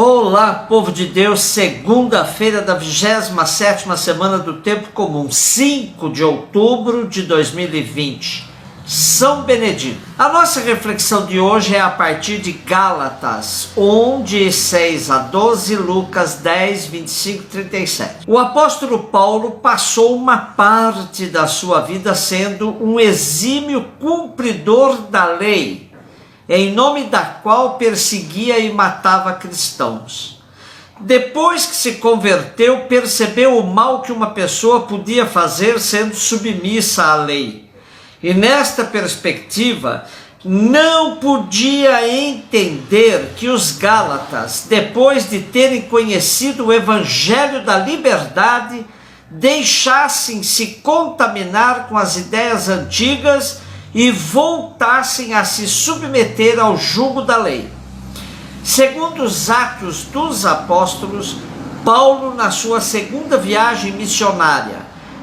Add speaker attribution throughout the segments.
Speaker 1: Olá, povo de Deus, segunda-feira da 27ª semana do Tempo Comum, 5 de outubro de 2020, São Benedito. A nossa reflexão de hoje é a partir de Gálatas 1, de 6 a 12, Lucas 10, 25 e 37. O apóstolo Paulo passou uma parte da sua vida sendo um exímio cumpridor da lei, em nome da qual perseguia e matava cristãos. Depois que se converteu, percebeu o mal que uma pessoa podia fazer sendo submissa à lei. E nesta perspectiva, não podia entender que os Gálatas, depois de terem conhecido o evangelho da liberdade, deixassem se contaminar com as ideias antigas e voltassem a se submeter ao jugo da lei. Segundo os Atos dos Apóstolos, Paulo, na sua segunda viagem missionária,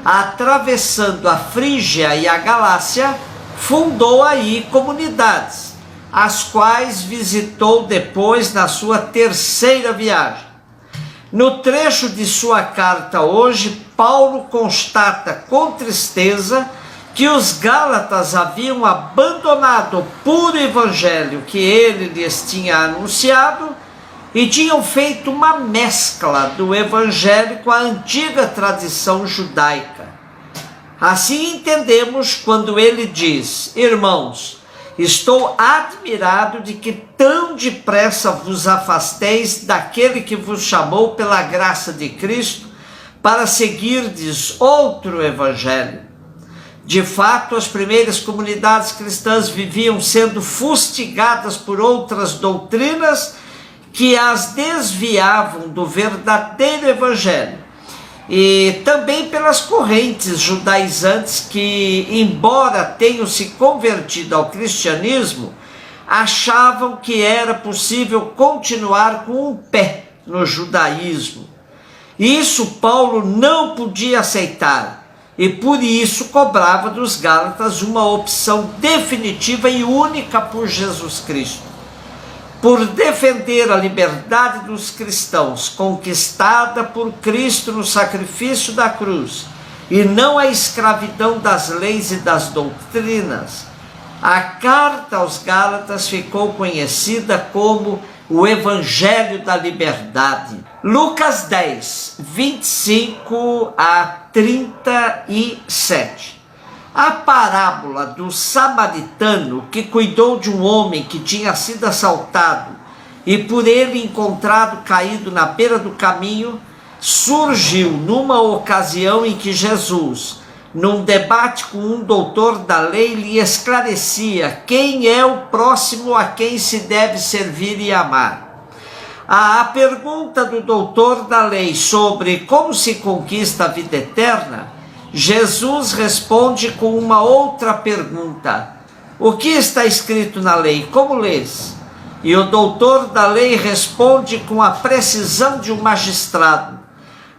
Speaker 1: atravessando a Frígia e a Galácia, fundou aí comunidades, as quais visitou depois na sua terceira viagem. No trecho de sua carta hoje, Paulo constata com tristeza que os Gálatas haviam abandonado o puro evangelho que ele lhes tinha anunciado e tinham feito uma mescla do evangelho com a antiga tradição judaica. Assim entendemos quando ele diz: irmãos, estou admirado de que tão depressa vos afasteis daquele que vos chamou pela graça de Cristo para seguirdes outro evangelho. De fato, as primeiras comunidades cristãs viviam sendo fustigadas por outras doutrinas que as desviavam do verdadeiro evangelho, e também pelas correntes judaizantes que, embora tenham se convertido ao cristianismo, achavam que era possível continuar com um pé no judaísmo. Isso Paulo não podia aceitar, e por isso cobrava dos Gálatas uma opção definitiva e única por Jesus Cristo. Por defender a liberdade dos cristãos, conquistada por Cristo no sacrifício da cruz, e não a escravidão das leis e das doutrinas, a carta aos Gálatas ficou conhecida como o Evangelho da Liberdade. Lucas 10, 25 a 37. A parábola do samaritano que cuidou de um homem que tinha sido assaltado e por ele encontrado caído na beira do caminho, surgiu numa ocasião em que Jesus, num debate com um doutor da lei, lhe esclarecia quem é o próximo a quem se deve servir e amar. À pergunta do doutor da lei sobre como se conquista a vida eterna, Jesus responde com uma outra pergunta: o que está escrito na lei? Como lês? E o doutor da lei responde com a precisão de um magistrado: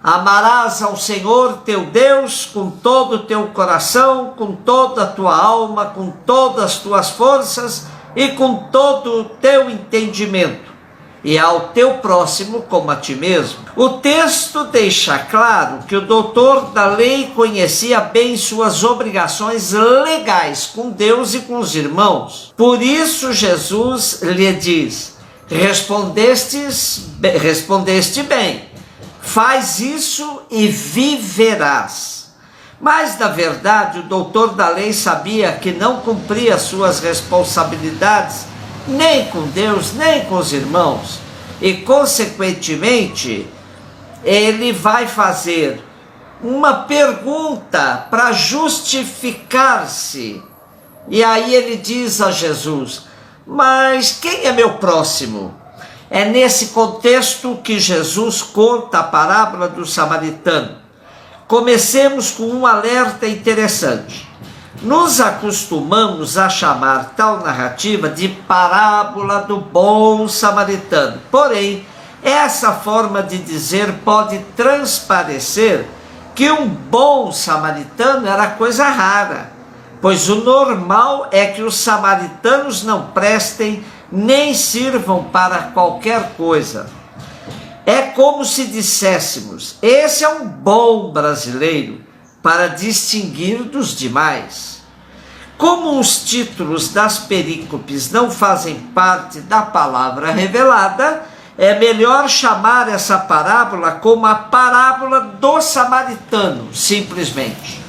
Speaker 1: amarás ao Senhor teu Deus com todo o teu coração, com toda a tua alma, com todas as tuas forças e com todo o teu entendimento, e ao teu próximo como a ti mesmo. O texto deixa claro que o doutor da lei conhecia bem suas obrigações legais com Deus e com os irmãos. Por isso Jesus lhe diz: respondeste bem, faz isso e viverás. Mas, na verdade, o doutor da lei sabia que não cumpria suas responsabilidades nem com Deus, nem com os irmãos, e, consequentemente, ele vai fazer uma pergunta para justificar-se. E aí ele diz a Jesus: mas quem é meu próximo? É nesse contexto que Jesus conta a parábola do samaritano. Comecemos com um alerta interessante. Nos acostumamos a chamar tal narrativa de parábola do bom samaritano. Porém, essa forma de dizer pode transparecer que um bom samaritano era coisa rara, pois o normal é que os samaritanos não prestem nem sirvam para qualquer coisa. É como se disséssemos: esse é um bom brasileiro, para distinguir dos demais. Como os títulos das perícopes não fazem parte da palavra revelada, é melhor chamar essa parábola como a parábola do samaritano, simplesmente.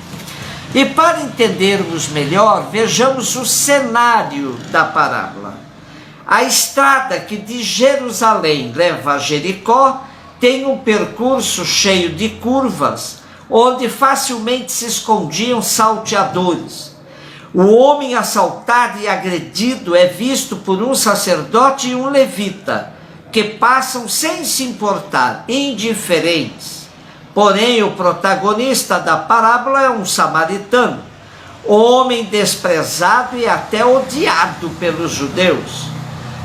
Speaker 1: E para entendermos melhor, vejamos o cenário da parábola. A estrada que de Jerusalém leva a Jericó tem um percurso cheio de curvas, onde facilmente se escondiam salteadores. O homem assaltado e agredido é visto por um sacerdote e um levita, que passam sem se importar, indiferentes. Porém, o protagonista da parábola é um samaritano, homem desprezado e até odiado pelos judeus.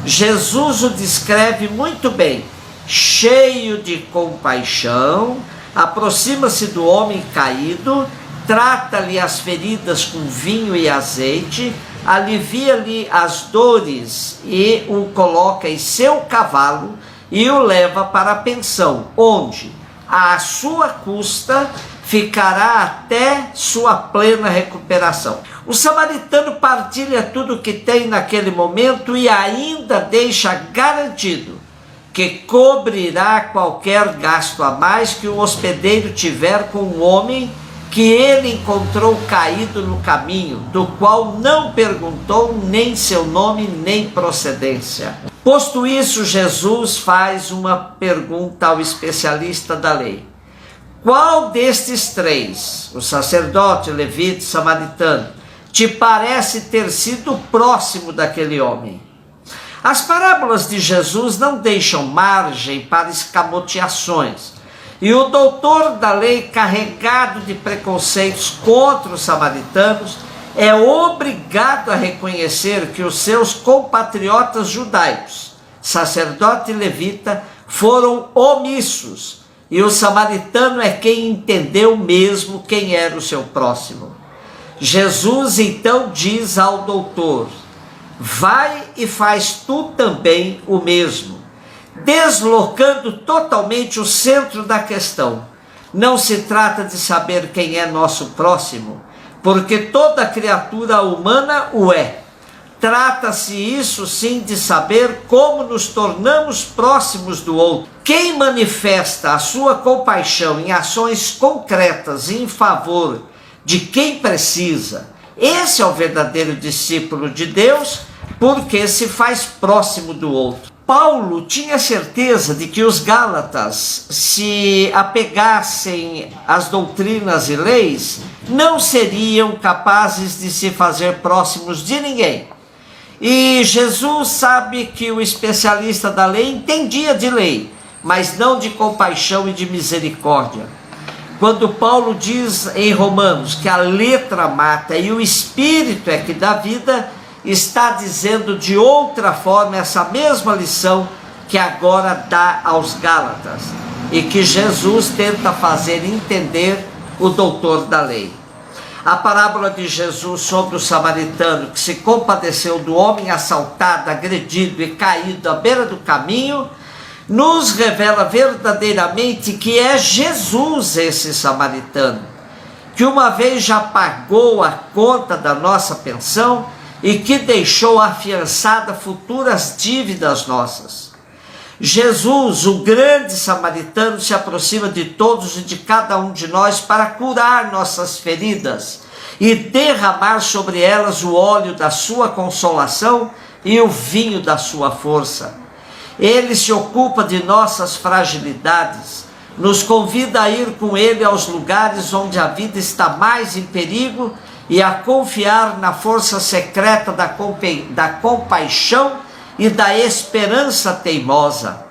Speaker 1: Jesus o descreve muito bem: cheio de compaixão, aproxima-se do homem caído, trata-lhe as feridas com vinho e azeite, alivia-lhe as dores e o coloca em seu cavalo e o leva para a pensão, onde, à sua custa, ficará até sua plena recuperação. O samaritano partilha tudo o que tem naquele momento e ainda deixa garantido que cobrirá qualquer gasto a mais que o hospedeiro tiver com o homem que ele encontrou caído no caminho, do qual não perguntou nem seu nome nem procedência. Posto isso, Jesus faz uma pergunta ao especialista da lei: qual destes três, o sacerdote, o levita e o samaritano, te parece ter sido próximo daquele homem? As parábolas de Jesus não deixam margem para escamoteações, e o doutor da lei, carregado de preconceitos contra os samaritanos, é obrigado a reconhecer que os seus compatriotas judaicos, sacerdote e levita, foram omissos, e o samaritano é quem entendeu mesmo quem era o seu próximo. Jesus então diz ao doutor: vai e faz tu também o mesmo, deslocando totalmente o centro da questão. Não se trata de saber quem é nosso próximo, porque toda criatura humana o é. Trata-se isso sim de saber como nos tornamos próximos do outro. Quem manifesta a sua compaixão em ações concretas em favor de quem precisa, esse é o verdadeiro discípulo de Deus, porque se faz próximo do outro. Paulo tinha certeza de que os gálatas, se apegassem às doutrinas e leis, não seriam capazes de se fazer próximos de ninguém. E Jesus sabe que o especialista da lei entendia de lei, mas não de compaixão e de misericórdia. Quando Paulo diz em Romanos que a letra mata e o espírito é que dá vida, está dizendo de outra forma essa mesma lição que agora dá aos Gálatas e que Jesus tenta fazer entender o doutor da lei. A parábola de Jesus sobre o samaritano que se compadeceu do homem assaltado, agredido e caído à beira do caminho, nos revela verdadeiramente que é Jesus esse samaritano, que uma vez já pagou a conta da nossa pensão e que deixou afiançada futuras dívidas nossas. Jesus, o grande samaritano, se aproxima de todos e de cada um de nós para curar nossas feridas e derramar sobre elas o óleo da sua consolação e o vinho da sua força. Ele se ocupa de nossas fragilidades, nos convida a ir com ele aos lugares onde a vida está mais em perigo e a confiar na força secreta da compaixão e da esperança teimosa.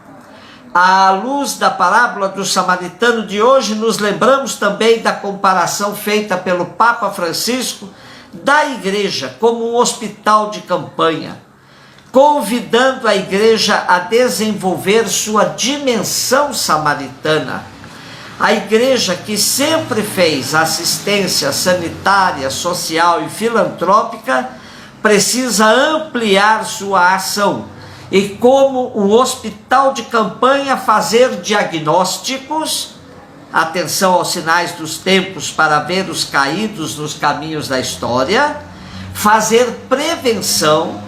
Speaker 1: À luz da parábola do samaritano de hoje, nos lembramos também da comparação feita pelo Papa Francisco da igreja como um hospital de campanha, convidando a igreja a desenvolver sua dimensão samaritana. A igreja, que sempre fez assistência sanitária, social e filantrópica, precisa ampliar sua ação e como um hospital de campanha fazer diagnósticos, atenção aos sinais dos tempos para ver os caídos nos caminhos da história, fazer prevenção,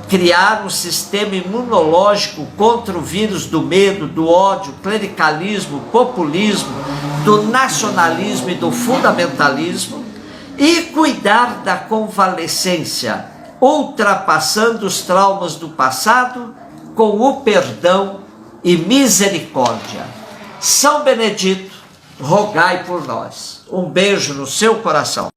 Speaker 1: criar um sistema imunológico contra o vírus do medo, do ódio, clericalismo, populismo, do nacionalismo e do fundamentalismo, e cuidar da convalescência, ultrapassando os traumas do passado com o perdão e misericórdia. São Benedito, rogai por nós. Um beijo no seu coração.